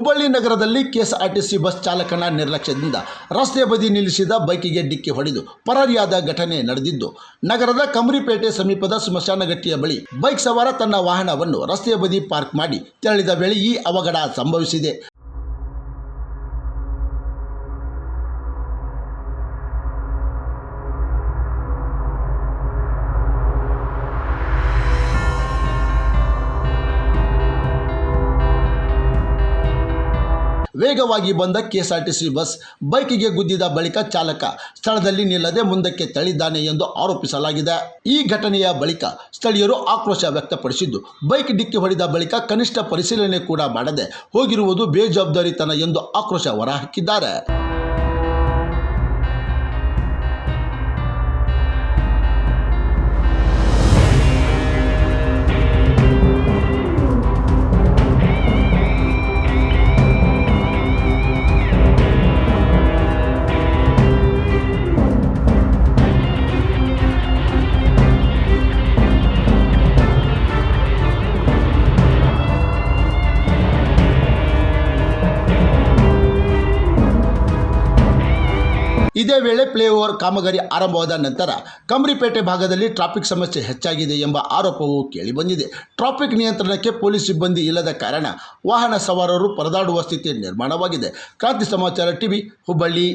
ಹುಬ್ಬಳ್ಳಿ ನಗರದಲ್ಲಿ KSRTC bus ಚಾಲಕನ ನಿರ್ಲಕ್ಷ್ಯದಿಂದ ರಸ್ತೆ ಬದಿ ನಿಲ್ಲಿಸಿದ ಬೈಕಿಗೆ ಡಿಕ್ಕಿ ಹೊಡೆದು ಪರಾರಿಯಾದ ಘಟನೆ ನಡೆದಿದ್ದು, ನಗರದ ಕಮರಿಪೇಟೆ ಸಮೀಪದ ಸ್ಮಶಾನಗಟ್ಟಿಯ ಬಳಿ ಬೈಕ್ ಸವಾರ ತನ್ನ ವಾಹನವನ್ನು ರಸ್ತೆಯ ಬದಿ ಪಾರ್ಕ್ ಮಾಡಿ ತೆರಳಿದ ವೇಳೆ ಈ ಅವಘಡ ಸಂಭವಿಸಿದೆ. ವೇಗವಾಗಿ ಬಂದ ಕೆಎಸ್ಆರ್ಟಿಸಿ ಬಸ್ ಬೈಕಿಗೆ ಗುದ್ದಿದ ಬಳಿಕ ಚಾಲಕ ಸ್ಥಳದಲ್ಲಿ ನಿಲ್ಲದೆ ಮುಂದಕ್ಕೆ ತಳ್ಳಿದ್ದಾನೆ ಎಂದು ಆರೋಪಿಸಲಾಗಿದೆ. ಈ ಘಟನೆಯ ಬಳಿಕ ಸ್ಥಳೀಯರು ಆಕ್ರೋಶ ವ್ಯಕ್ತಪಡಿಸಿದ್ದು, ಬೈಕ್ ಡಿಕ್ಕಿ ಹೊಡೆದ ಬಳಿಕ ಕನಿಷ್ಠ ಪರಿಶೀಲನೆ ಕೂಡ ಮಾಡದೆ ಹೋಗಿರುವುದು ಬೇಜವಾಬ್ದಾರಿತನ ಎಂದು ಆಕ್ರೋಶ ಹೊರಹಾಕಿದ್ದಾರೆ. ಇದೇ ವೇಳೆ ಫ್ಲೈಓವರ್ ಕಾಮಗಾರಿ ಆರಂಭವಾದ ನಂತರ ಕಮರಿಪೇಟೆ ಭಾಗದಲ್ಲಿ ಟ್ರಾಫಿಕ್ ಸಮಸ್ಯೆ ಹೆಚ್ಚಾಗಿದೆ ಎಂಬ ಆರೋಪವೂ ಕೇಳಿಬಂದಿದೆ. ಟ್ರಾಫಿಕ್ ನಿಯಂತ್ರಣಕ್ಕೆ ಪೊಲೀಸ್ ಸಿಬ್ಬಂದಿ ಇಲ್ಲದ ಕಾರಣ ವಾಹನ ಸವಾರರು ಪರದಾಡುವ ಸ್ಥಿತಿ ನಿರ್ಮಾಣವಾಗಿದೆ. ಕ್ರಾಂತಿ ಸಮಾಚಾರ ಟಿವಿ, ಹುಬ್ಬಳ್ಳಿ.